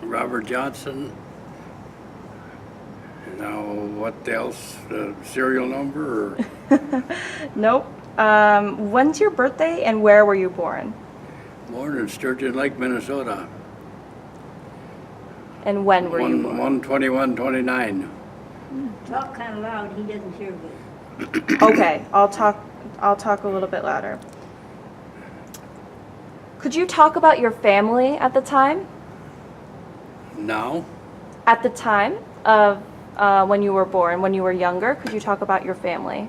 Robert Johnson. Now, what else? Serial number? Or Nope. When's your birthday and where were you born? born in Sturgeon Lake, Minnesota. And when were you born? 1/21/29. Talk kind of loud, he doesn't hear good. Okay, I'll talk a little bit louder. Could you talk about your family at the time? Now, At the time of when you were born, when you were younger, could you talk about your family?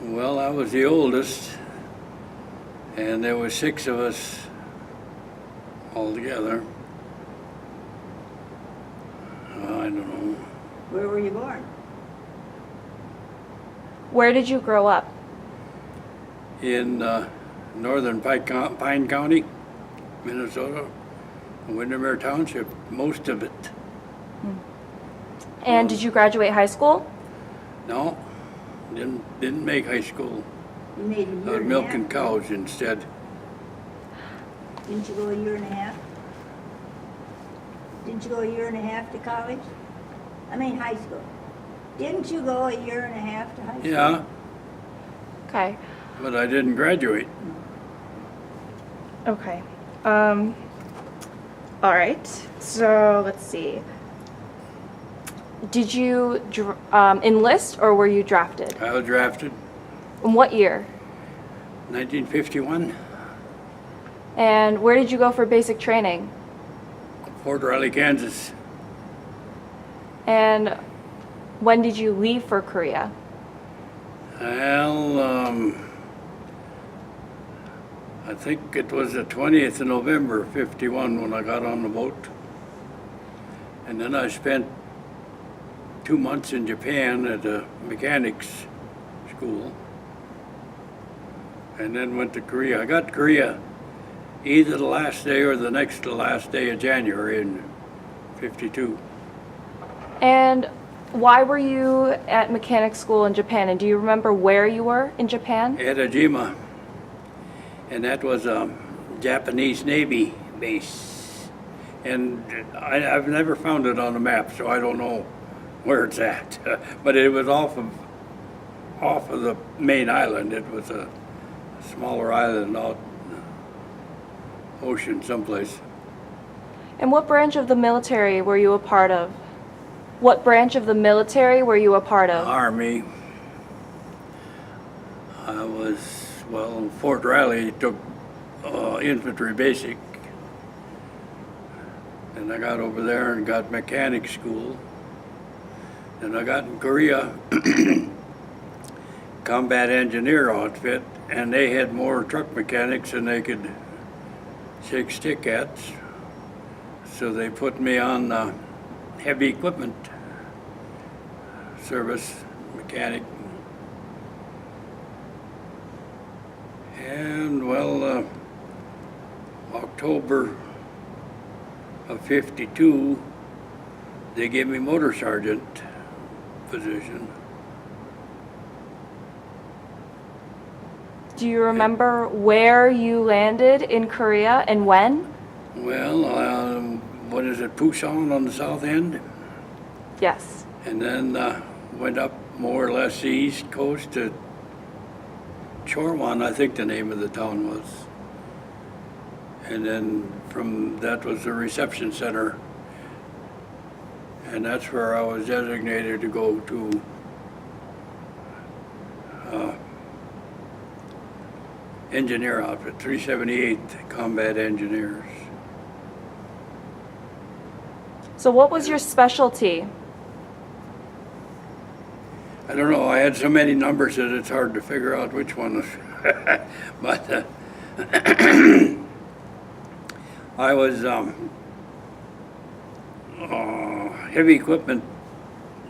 well, I was the oldest, and there were 6 of us altogether. I don't know. Where were you born? Where did you grow up? In northern Pine County, Minnesota, Windermere Township, most of it. And did you graduate high school? No, didn't make high school. You made a I year was and a milking half. cows instead. Didn't you go a year and a half? Didn't you go a year and a half to college? I mean, high school. Didn't you go a year and a half to high school? Yeah, Okay. but I didn't graduate. Okay. All right. So let's see. Did you enlist or were you drafted? I was drafted In what year? 1951, And where did you go for basic training? Fort Riley, Kansas. And when did you leave for Korea? Well, I think it was the 20th of November, 51, when I got on the boat. And then I spent 2 months in Japan at a mechanics school. And then went to Korea. I got to Korea either the last day or the next to last day of January in 52. And why were you at mechanic school in Japan? And do you remember where you were in Japan? Etajima. And that was a Japanese Navy base. And I've never found it on the map, so I don't know where it's at. But it was off of the main island. It was a smaller island out in the ocean someplace. And what branch of the military were you a part of? What branch of the military were you a part of? Army. I was, well, Fort Riley took infantry basic. And I got over there and got mechanic school. And I got in Korea, combat engineer outfit, and they had more truck mechanics than they could shake stick at. So they put me on heavy equipment service mechanic. And well, October of 52, they gave me motor sergeant position. Do you remember where you landed in Korea and when? Well, what is it, Pusan on the south end? Yes. And then went up more or less the east coast to Chorwan, I think the name of the town was. And then from that was the reception center. And that's where I was designated to go to engineer outfit, 378th Combat Engineers. So what was your specialty? I don't know, I had so many numbers that it's hard to figure out which one was. But I was heavy equipment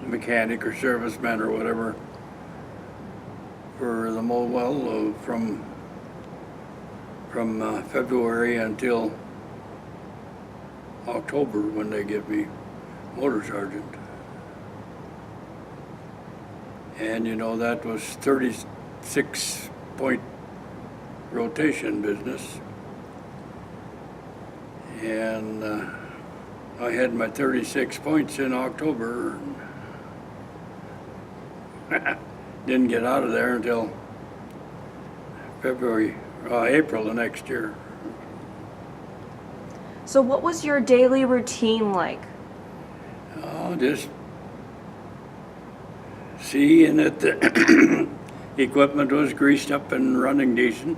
mechanic or serviceman or whatever for the from February until October when they give me motor sergeant. And you know, that was 36-point rotation business. And I had my 36 points in October. Didn't get out of there until April the next year. So what was your daily routine like? Oh, just seeing that the equipment was greased up and running decent.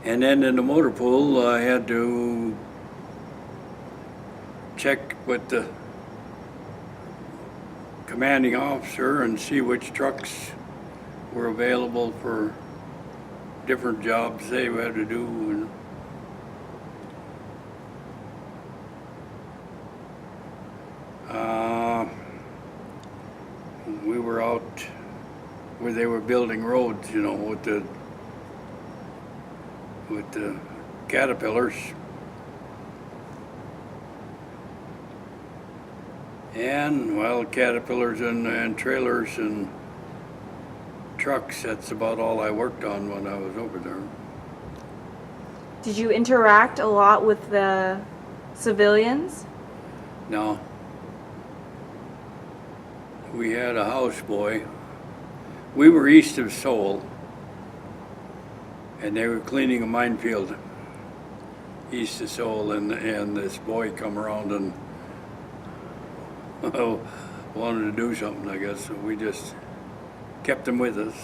And then in the motor pool, I had to check with the commanding officer and see which trucks were available for different jobs they had to do. And we were out where they were building roads, you know, with the caterpillars. And, well, caterpillars and trailers and trucks, that's about all I worked on when I was over there. Did you interact a lot with the civilians? Now, we had a houseboy. We were east of Seoul, and they were cleaning a minefield east of Seoul, and this boy come around and wanted to do something, I guess, so we just kept him with us.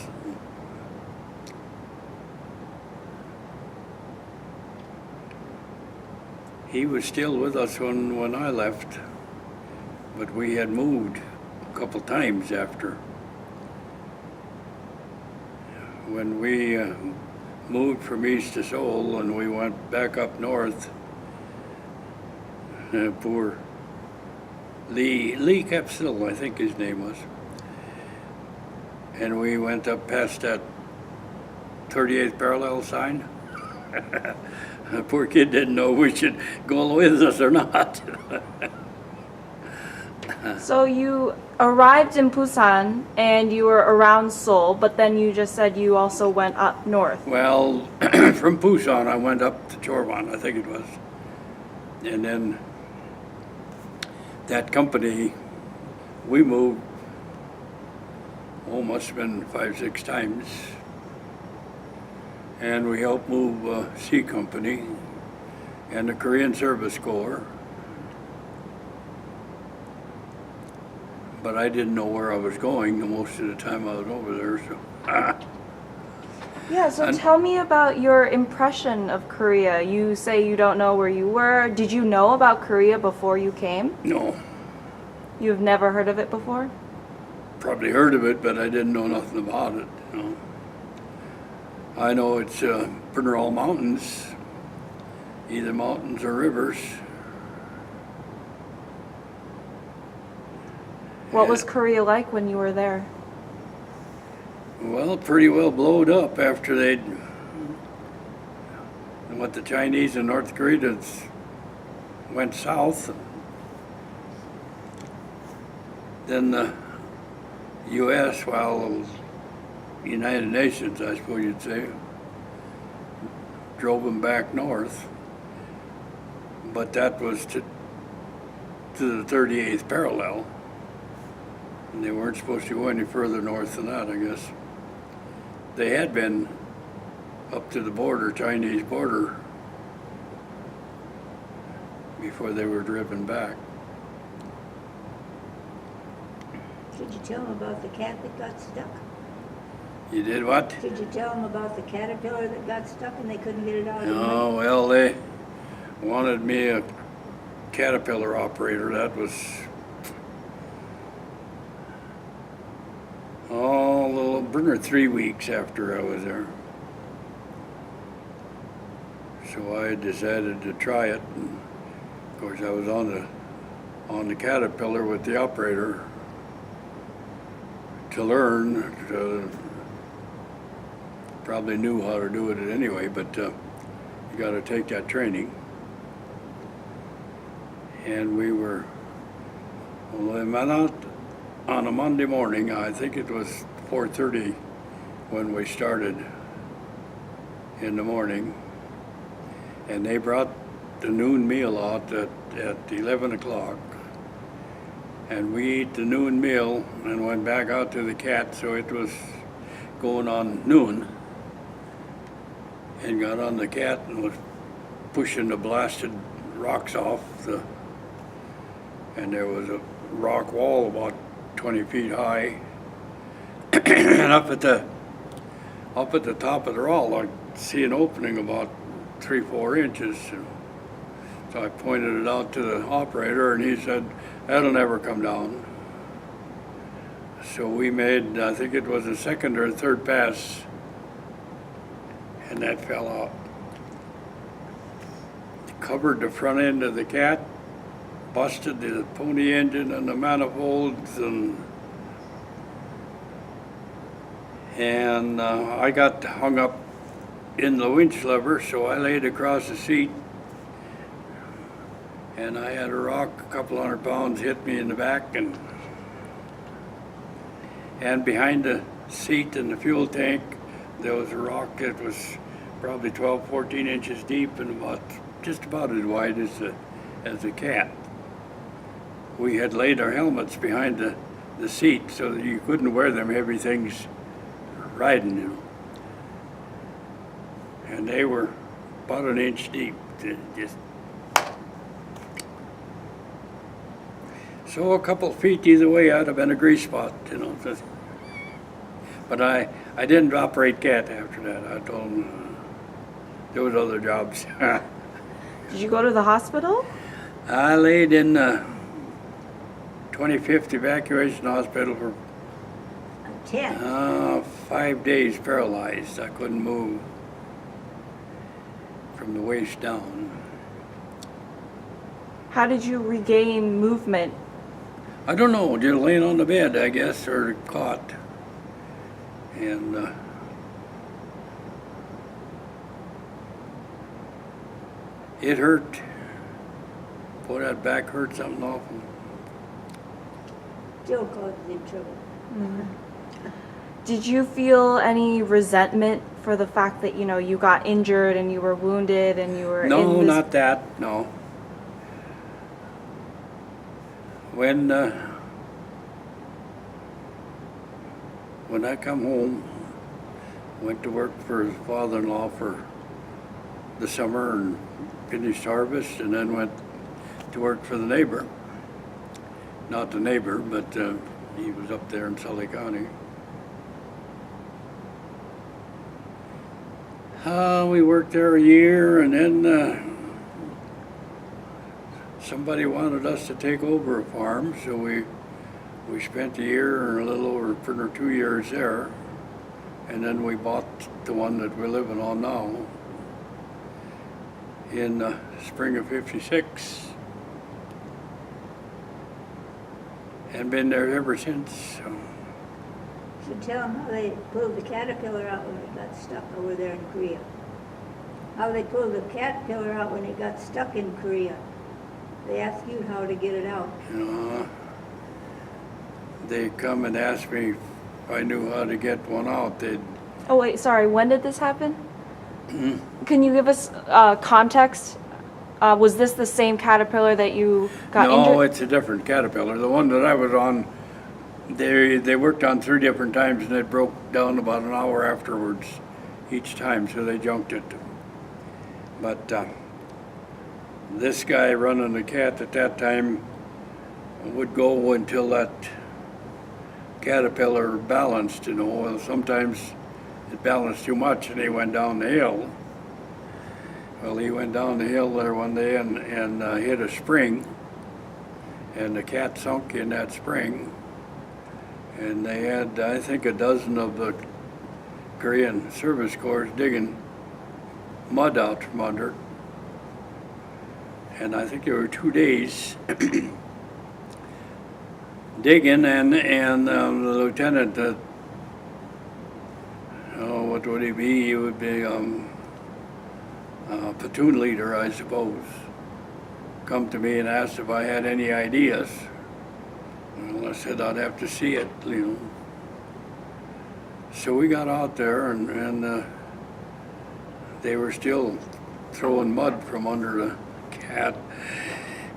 He was still with us when I left, but we had moved a couple times after. When we moved from east to Seoul and we went back up north, poor Lee Capsule, I think his name was. And we went up past that 38th parallel sign. The poor kid didn't know if we should go with us or not. So you arrived in Busan and you were around Seoul, but then you just said you also went up north. Well, from Busan I went up to Chorban, I think it was. And then that company, we moved, must have been 5-6 times. And we helped move C Company and the Korean Service Corps. But I didn't know where I was going most of the time I was over there, so. Yeah, so tell me about your impression of Korea. You say you don't know where you were. Did you know about Korea before you came? No, You've never heard of it before? probably heard of it, but I didn't know nothing about it, you know. I know it's pretty all mountains, either mountains or rivers. What was Korea like when you were there? Well, pretty well blowed up after what the Chinese and North Koreans went south. Then the U.S., well, United Nations, I suppose you'd say, drove them back north. But that was to the 38th parallel. And they weren't supposed to go any further north than that, I guess. They had been up to the border, Chinese border, before they were driven back. Did you tell them about the cat that got stuck? You did what? Did you tell them about the caterpillar that got stuck and they couldn't get it out of the mud? Oh, well, they wanted me a caterpillar operator. That was, a little burner 3 weeks after I was there. So I decided to try it. And of course, I was on the caterpillar with the operator to learn. Probably knew how to do it anyway, but you got to take that training. And we went out on a Monday morning. I think it was 4:30 when we started in the morning. And they brought the noon meal out at 11 o'clock. And we ate the noon meal and went back out to the cat, so it was going on noon. And got on the cat and was pushing the blasted rocks off and there was a rock wall about 20 feet high. And up at the top of the wall, I see an opening about 3-4 inches. So I pointed it out to the operator, and he said, "That'll never come down." So we made, I think it was a second or third pass, and that fell out. Covered the front end of the cat, busted the pony engine and the manifolds, and I got hung up in the winch lever, so I laid across the seat, and I had a rock a couple 100 pounds hit me in the back, and behind the seat and the fuel tank there was a rock that was probably 12-14 inches deep and just about as wide as the cat. We had laid our helmets behind the seat so that you couldn't wear them heavy things riding, you know. And they were about an inch deep. Just so a couple feet either way I'd have been a grease spot, you know. But I didn't operate cat after that. I told them there was other jobs. Did you go to the hospital? I laid in 25th Evacuation Hospital for 10. 5 days paralyzed. I couldn't move from the waist down. How did you regain movement? I don't know, just laying on the bed, I guess, or caught. And it hurt. Boy, that back hurt something awful. Still causes you trouble. Did you feel any resentment for the fact that, you know, you got injured and you were wounded and you were No, in this... not that, no. When I come home, went to work for his father-in-law for the summer and finished harvest, and then went to work for the neighbor. Not the neighbor, but he was up there in Sully County. We worked there a year, and then somebody wanted us to take over a farm, so we spent a year or a little over 2 years there, and then we bought the one that we're living on now in the spring of '56, and been there ever since. So. So tell them how they pulled the caterpillar out when it got stuck over there in Korea. How they pulled the caterpillar out when it got stuck in Korea. They asked you how to get it out. They come and ask me if I knew how to get one out. Oh wait, sorry, when did this happen? Can you give us context? Was this the same caterpillar that you got injured? No, it's a different caterpillar. The one that I was on, they worked on 3 different times, and it broke down about an hour afterwards each time, so they junked it. But this guy running the cat at that time would go until that caterpillar balanced, you know. Well, sometimes it balanced too much and he went down the hill. Well, he went down the hill there one day and hit a spring, and the cat sunk in that spring. And they had, I think, a dozen of the Korean Service Corps digging mud out from under it. And I think there were 2 days digging, and the lieutenant, what would he be? He would be platoon leader, I suppose, come to me and asked if I had any ideas. Well, I said I'd have to see it, you know. So we got out there, and they were still throwing mud from under the pad.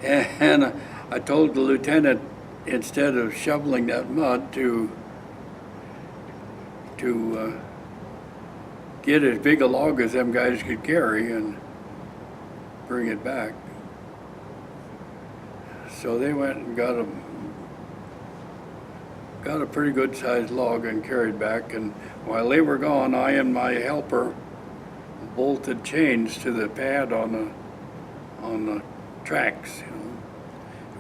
And I told the lieutenant, instead of shoveling that mud, to get as big a log as them guys could carry and bring it back. So they went and got a pretty good sized log and carried back. And while they were gone, I and my helper bolted chains to the pad on the tracks. And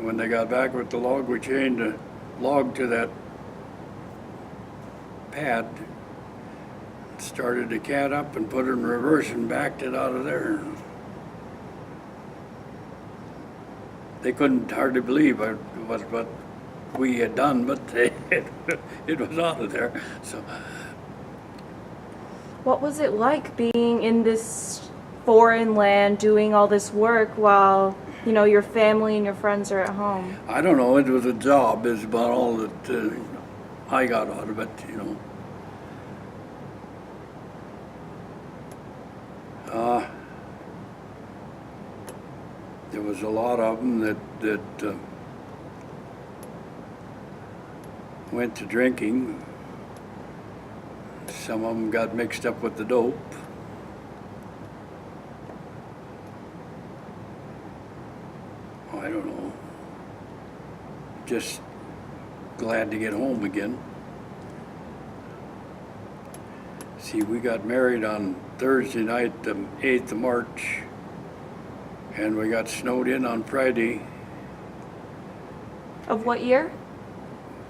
when they got back with the log, we chained the log to that pad, started the cat up and put it in reverse and backed it out of there. They couldn't hardly believe what we had done, but it was out of there. So, What was it like being in this foreign land doing all this work while, your family and your friends are at home? I don't know, it was a job is about all that I got out of it, There was a lot of them that went to drinking. Some of them got mixed up with the dope. I don't know. Just glad to get home again. See, we got married on Thursday night, the 8th of March, and we got snowed in on Friday, Of what year?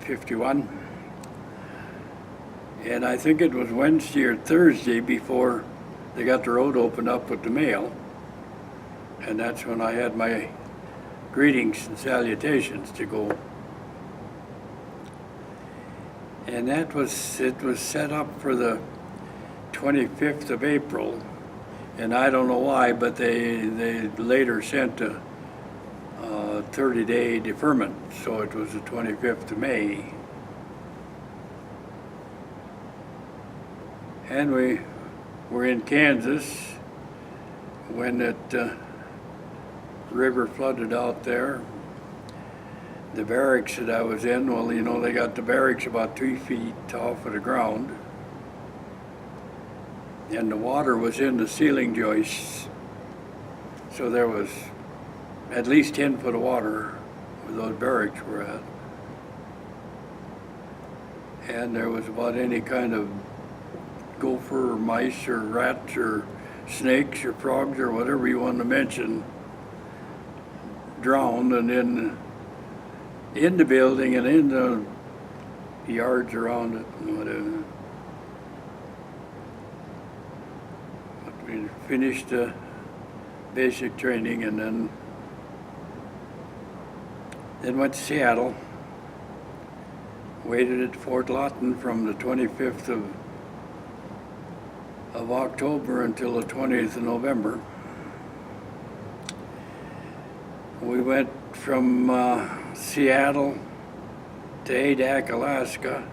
51. And I think it was Wednesday or Thursday before they got the road opened up with the mail. And that's when I had my greetings and salutations to go. And it was set up for the 25th of April. And I don't know why, but they later sent a 30-day deferment, so it was the 25th of May. And we were in Kansas when that river flooded out there. The barracks that I was in, well, they got the barracks about 2 feet off of the ground. And the water was in the ceiling joists. So there was at least 10 foot of water where those barracks were at. And there was about any kind of gopher or mice or rats or snakes or frogs or whatever you want to mention drowned, and in the building and in the yards around it and whatever. But we finished the basic training and then went to Seattle. Waited at Fort Lawton from the 25th of October until the 20th of November. We went from Seattle to Adak, Alaska,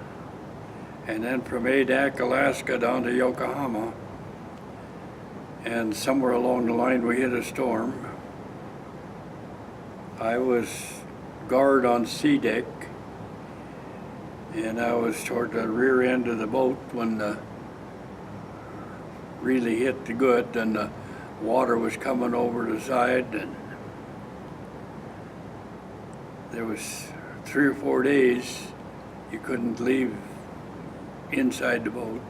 and then from Adak, Alaska down to Yokohama. And somewhere along the line we hit a storm. I was guard on C deck, and I was toward the rear end of the boat when the really hit the good, and the water was coming over the side, and there was 3 or 4 days you couldn't leave inside the boat.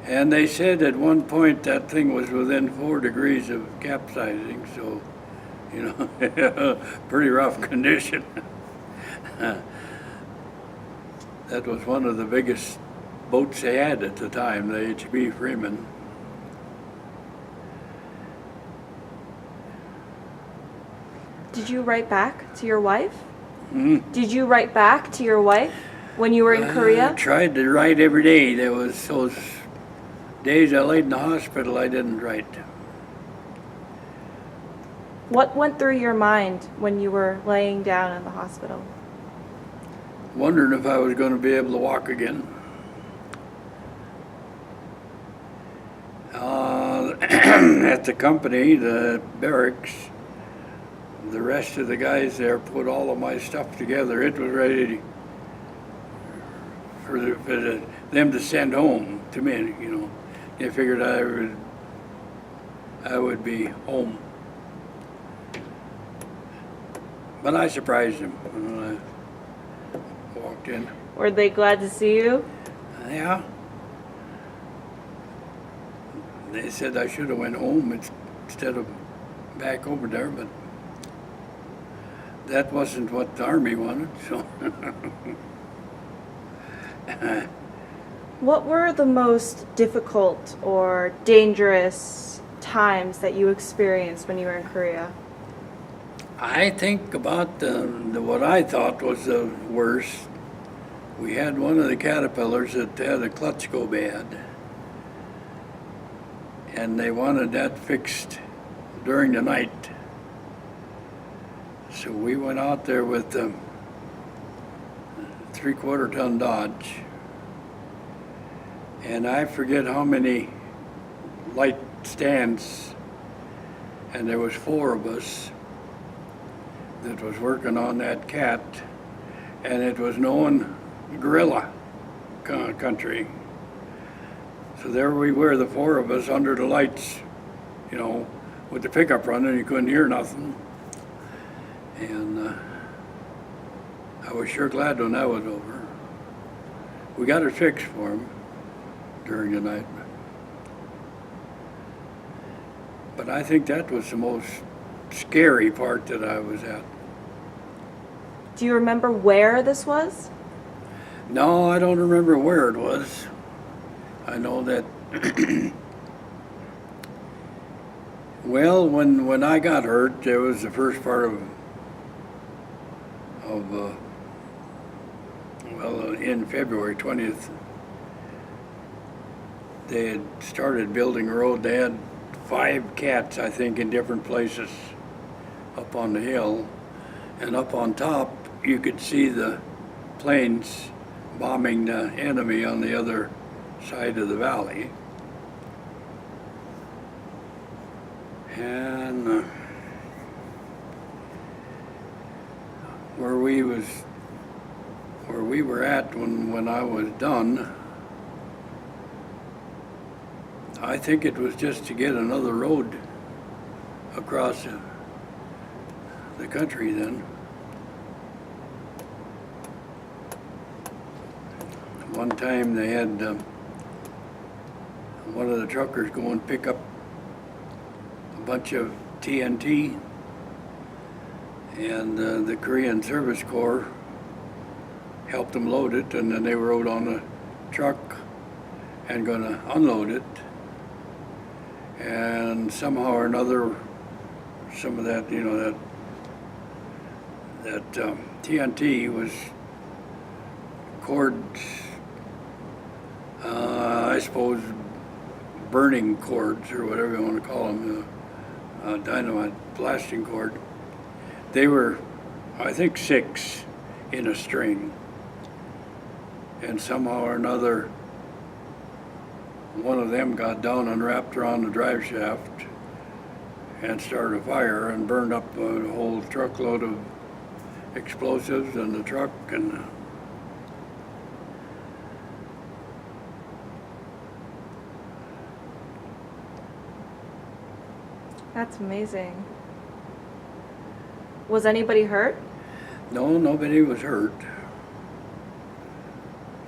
And they said at one point that thing was within 4 degrees of capsizing, so, pretty rough condition. That was one of the biggest boats they had at the time, the H.B. Freeman. Did you write back to your wife? Hmm? Did you write back to your wife when you were in I Korea? tried to write every day. There was those days I laid in the hospital I didn't write. What went through your mind when you were laying down in the hospital? Wondering if I was going to be able to walk again. At the company, the barracks, the rest of the guys there put all of my stuff together. It was ready for them to send home to me, you know. They figured I would be home. But I surprised them when I walked in. Were they glad to see you? Yeah. They said I should have went home instead of back over there, but that wasn't what the Army wanted, so. What were the most difficult or dangerous times that you experienced when you were in Korea? I think about what I thought was the worst. We had one of the caterpillars that had a clutch go bad, and they wanted that fixed during the night. So we went out there with the 3/4 ton Dodge, and I forget how many light stands, and there was 4 of us that was working on that cat, and it was known guerrilla country. So there we were, the 4 of us under the lights, you know, with the pickup running, you couldn't hear nothing. And I was sure glad when that was over. We got it fixed for him during the night. But I think that was the most scary part that I was at. Do you remember where this was? No, I don't remember where it was. I know that, well, when I got hurt, it was the first part of in February 20th, they had started building a road. They had 5 cats, I think, in different places up on the hill. And up on top, you could see the planes bombing the enemy on the other side of the valley. And where we were at when I was done, I think it was just to get another road across the country then. One time they had one of the truckers go and pick up a bunch of TNT, and the Korean Service Corps helped them load it, and then they rode on a truck and gonna unload it. And somehow or another, some of that, you know, that TNT was cords, I suppose, burning cords or whatever you want to call them, dynamite blasting cord. They were, I think, 6 in a string. And somehow or another, one of them got down and wrapped around the drive shaft and started a fire and burned up a whole truckload of explosives in the truck. And That's amazing. Was anybody hurt? no, nobody was hurt.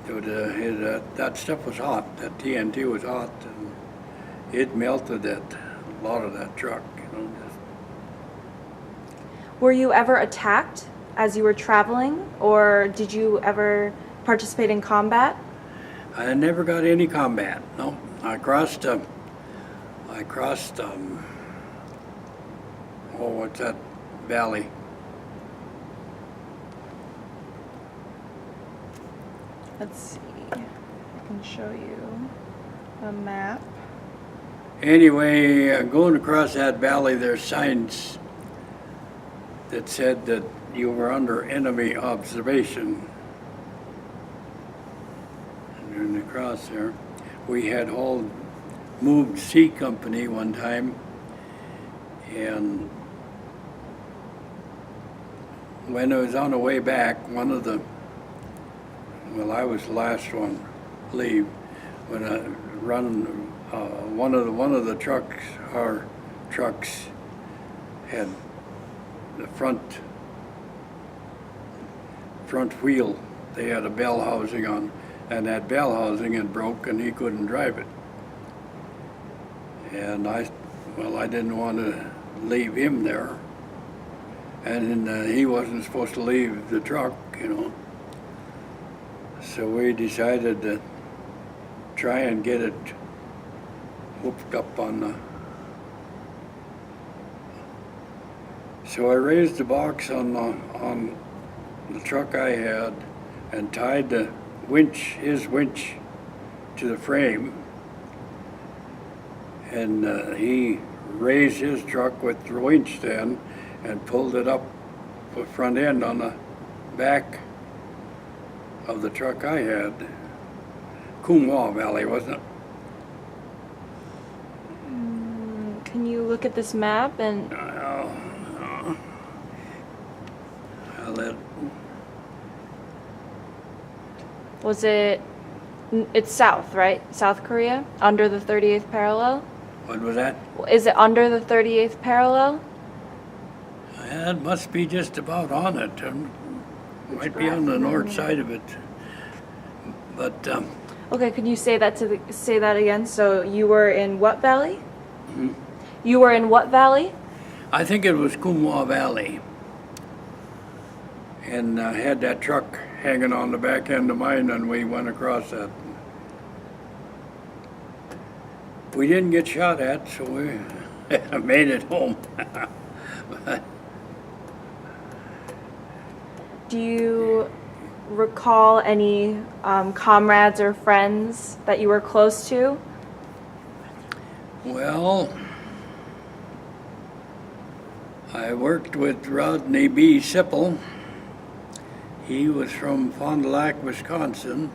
That stuff was hot. That TNT was hot, and it melted a lot of that truck. You know, Were you ever attacked as you were traveling, or did you ever participate in combat? I never got any combat. No, I crossed. What's that valley? Let's see. I can show you a map. Anyway, going across that valley, there's signs that said that you were under enemy observation. And during the cross there, we had moved C Company one time And when I was on the way back, I was the last one to leave. When I run, one of the trucks, our trucks, had the front wheel. They had a bell housing on, and that bell housing had broke, and he couldn't drive it. And I didn't want to leave him there, and he wasn't supposed to leave the truck, So we decided to try and get it hooked up on the. So I raised the box on the truck I had and tied his winch to the frame, and he raised his truck with the winch then and pulled it up the front end on the back of the truck I had. Coomwa Valley, wasn't it? Can you look at this map and was it? It's south, right? South Korea, under the 38th parallel. What was that? Is it under the 38th parallel? It must be just about on it. Might be on the north side of it. But Okay, could you say that again? So you were in what valley? Hmm? You were in what valley? I think it was Coomwa Valley. And had that truck hanging on the back end of mine, and we went across that. We didn't get shot at, so we made it home. Do you recall any comrades or friends that you were close to? Well, I worked with Rodney B. Sipple. He was from Fond du Lac, Wisconsin.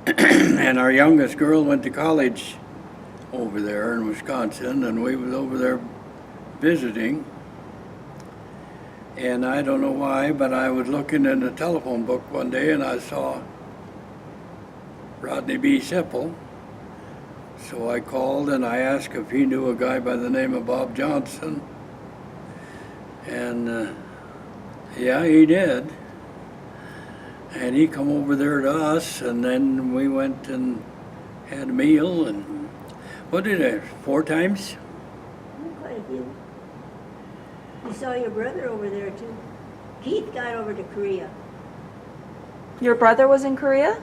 And our youngest girl went to college over there in Wisconsin, and we was over there visiting. And I don't know why, but I was looking in the telephone book one day and I saw Rodney B. Sipple. So I called and I asked if he knew a guy by the name of Bob Johnson. And yeah, he did. And he come over there to us, and then we went and had a meal, and what did I, 4 times? Quite a few. You saw your brother over there too. Keith got over to Korea. Your brother was in Korea?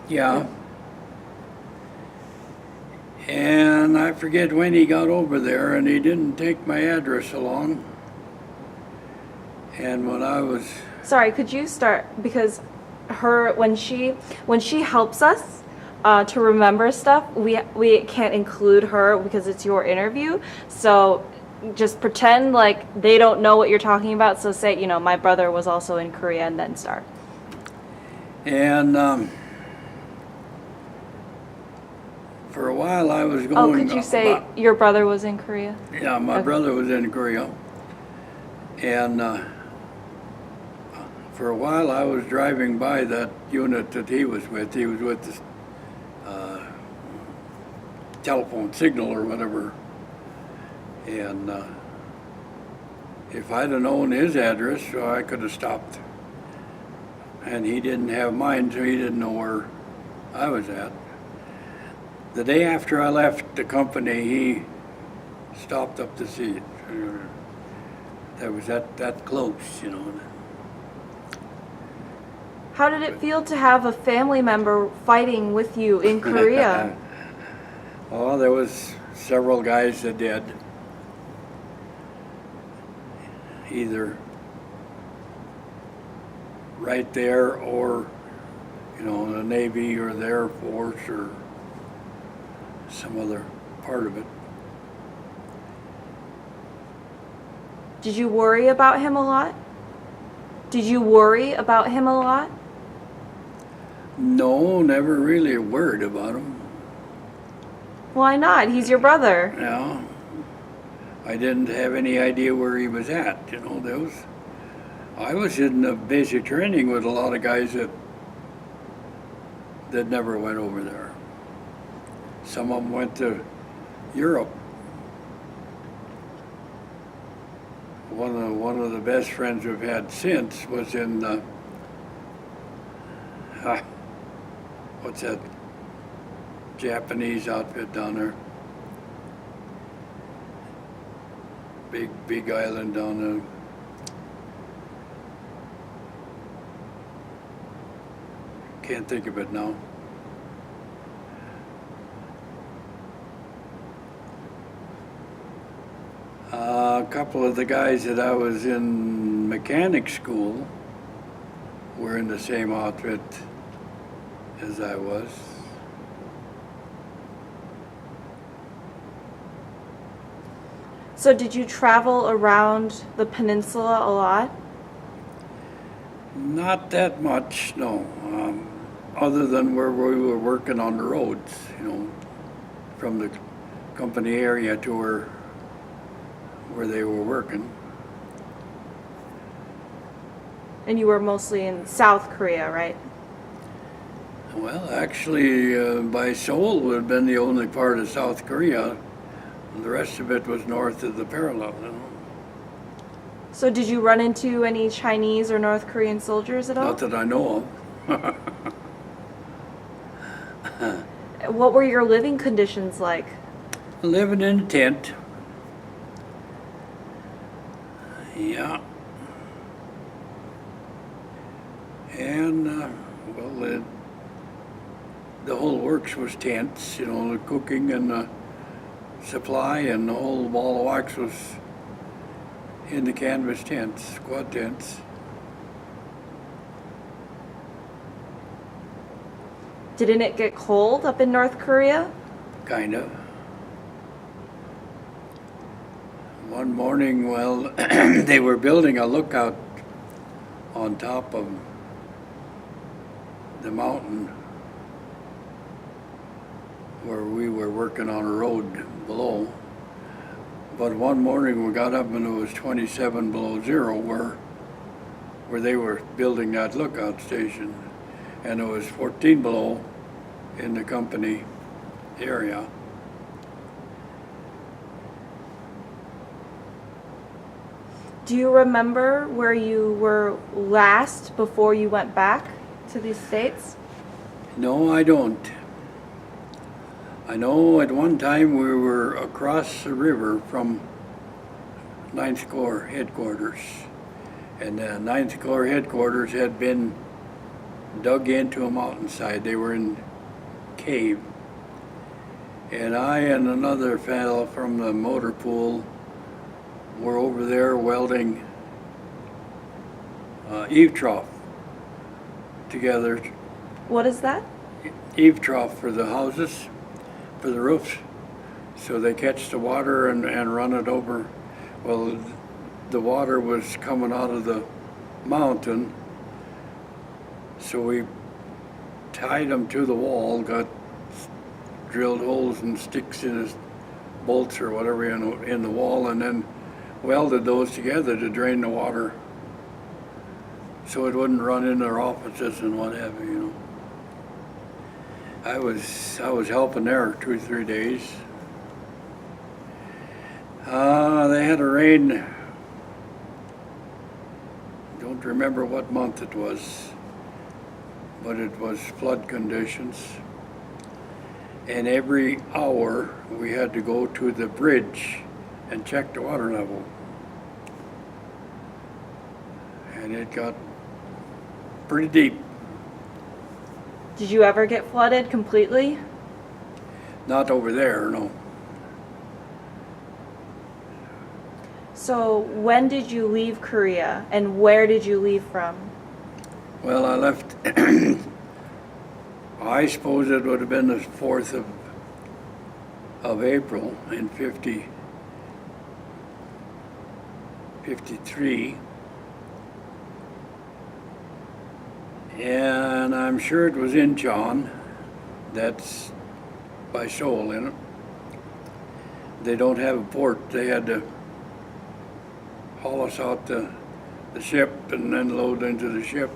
Yeah. And I forget when he got over there, and he didn't take my address along. And when I was... Sorry, could you start, because when she helps us to remember stuff, we can't include her because it's your interview. So just pretend like they don't know what you're talking about. So say, my brother was also in Korea, and then start. And for a while I was going... Oh, could you say your brother was in Korea? Yeah, my brother was in Korea. And for a while I was driving by that unit that he was with. He was with the telephone signal or whatever. And if I'd have known his address, I could have stopped. And he didn't have mine, so he didn't know where I was at. The day after I left the company, he stopped up to see it. That was that close, How did it feel to have a family member fighting with you in Korea? Oh, there was several guys that did. Either right there or, the Navy or the Air Force or some other part of it. Did you worry about him a lot? Did you worry about him a lot? No, never really worried about him. Why not? He's your brother. Yeah. I didn't have any idea where he was at, you know. I was in the basic training with a lot of guys that never went over there. Some of them went to Europe. One of the best friends we've had since was in what's that Japanese outfit down there? Big island down there. Can't think of it now. A couple of the guys that I was in mechanic school were in the same outfit as I was. So did you travel around the peninsula a lot? Not that much, no. Other than where we were working on the roads, you know, from the company area to where they were working. And you were mostly in South Korea, right? Well, actually, by Seoul would have been the only part of South Korea. The rest of it was north of the parallel, you know. So did you run into any Chinese or North Korean soldiers at all? Not that I know of. What were your living conditions like? Living in a tent. Yeah. And, well, the whole works was tents, you know, the cooking and the supply and the whole ball of wax was in the canvas tents, squad tents. Didn't it get cold up in North Korea? Kind of. One morning, well, they were building a lookout on top of the mountain where we were working on a road below. But one morning we got up and it was 27 below zero where they were building that lookout station. And it was 14 below in the company area. Do you remember where you were last before you went back to these States? No, I don't. I know at one time we were across the river from 9th Corps headquarters. And the 9th Corps headquarters had been dug into a mountainside. They were in a cave. And I and another fellow from the motor pool were over there welding eave trough together. What is that? Eave trough for the houses, for the roofs. So they catch the water and run it over. Well, the water was coming out of the mountain, so we tied them to the wall, got drilled holes and sticks in his bolts or whatever in the wall, and then welded those together to drain the water so it wouldn't run in their offices and what have you, you know. I was helping there 2 or 3 days. They had a rain, don't remember what month it was, but it was flood conditions. And every hour we had to go to the bridge and check the water level. And it got pretty deep. Did you ever get flooded completely? Not over there, no. So when did you leave Korea and where did you leave from? Well, I left, I suppose it would have been the 4th of April in 53. And I'm sure it was Incheon. That's by Seoul, in it. They don't have a port. They had to haul us out to the ship and then load into the ship.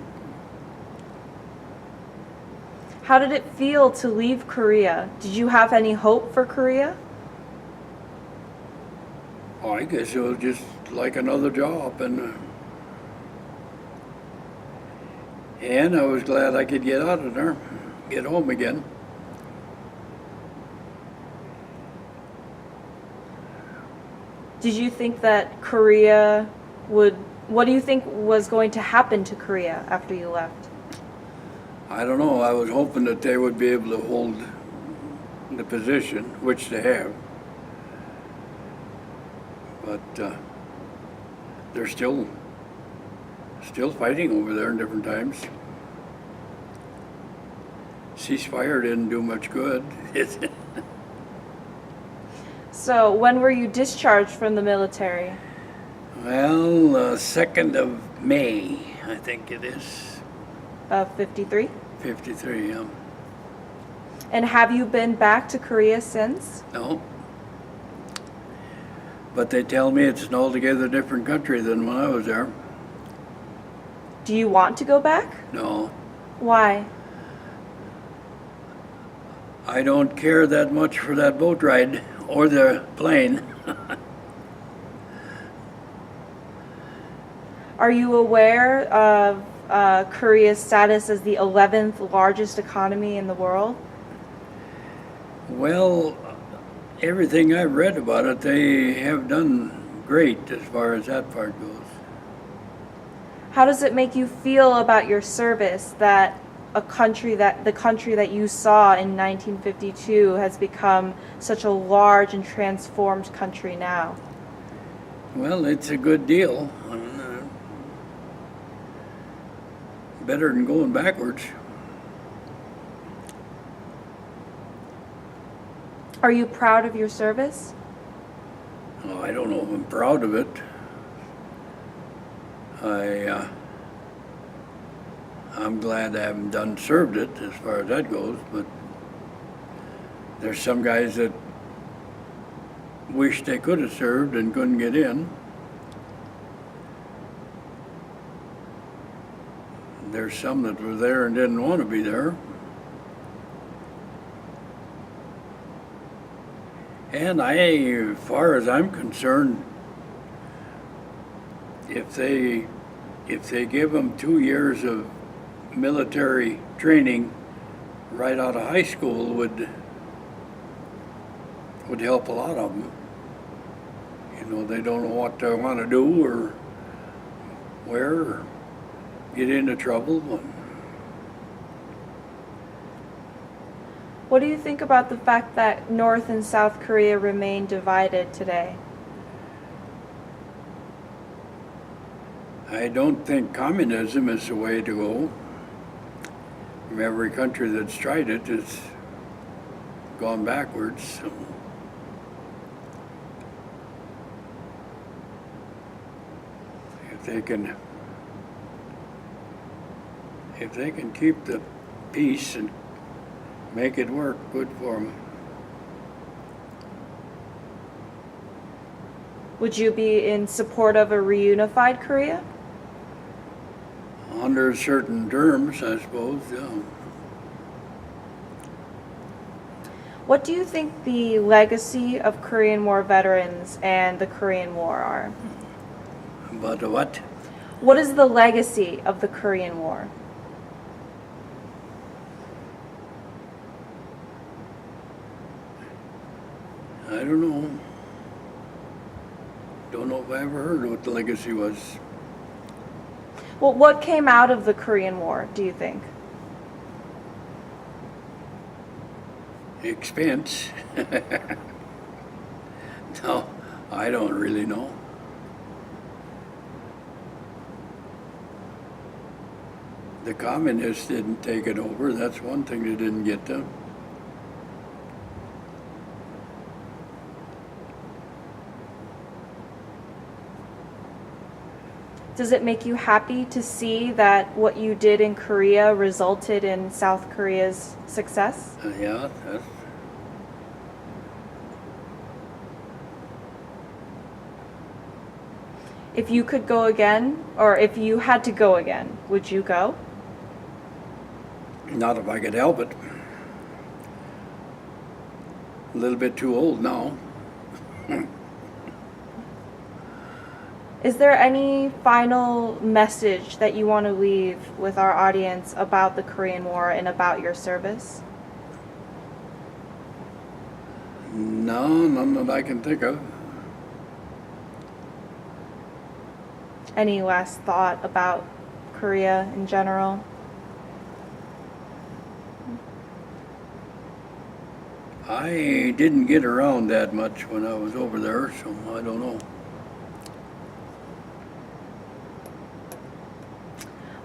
How did it feel to leave Korea? Did you have any hope for Korea? Oh, I guess it was just like another job, and I was glad I could get out of there, get home again. Did you think that Korea would, what do you think was going to happen to Korea after you left? I don't know, I was hoping that they would be able to hold the position, which they have. But they're still fighting over there in different times. Ceasefire didn't do much good. So when were you discharged from the military? Well, 2nd of May, I think it is. 53? 53, yeah. And have you been back to Korea since? No. But they tell me it's an altogether different country than when I was there. Do you want to go back? No. Why? I don't care that much for that boat ride or the plane. Are you aware of Korea's status as the 11th largest economy in the world? Well, everything I've read about it, they have done great as far as that part goes. How does it make you feel about your service that the country that you saw in 1952 has become such a large and transformed country now? Well, it's a good deal. Better than going backwards. Are you proud of your service? Oh, I don't know if I'm proud of it. I'm glad I haven't done served it as far as that goes, but there's some guys that wish they could have served and couldn't get in. There's some that were there and didn't want to be there. And as far as I'm concerned, if they give them 2 years of military training right out of high school would help a lot of them. You know, they don't know what they want to do or where, or get into trouble. What do you think about the fact that North and South Korea remain divided today? I don't think communism is the way to go. Every country that's tried it has gone backwards. So. If they can keep the peace and make it work, good for them. Would you be in support of a reunified Korea? Under certain terms, I suppose, yeah. What do you think the legacy of Korean War veterans and the Korean War are? But what? What is the legacy of the Korean War? I don't know. Don't know if I ever heard what the legacy was. Well, what came out of the Korean War, do you think? Expense. No, I don't really know. The communists didn't take it over. That's one thing they didn't get done. Does it make you happy to see that what you did in Korea resulted in South Korea's success? Yeah, If you could go again, or if you had to go again, would you go? Not if I could help it. A little bit too old now. Is there any final message that you want to leave with our audience about the Korean War and about your service? No, none that I can think of. Any last thought about Korea in general? I didn't get around that much when I was over there, so I don't know.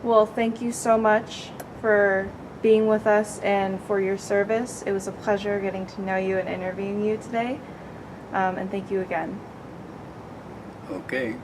Well, thank you so much for being with us and for your service. It was a pleasure getting to know you and interviewing you today. And thank you again. Okay.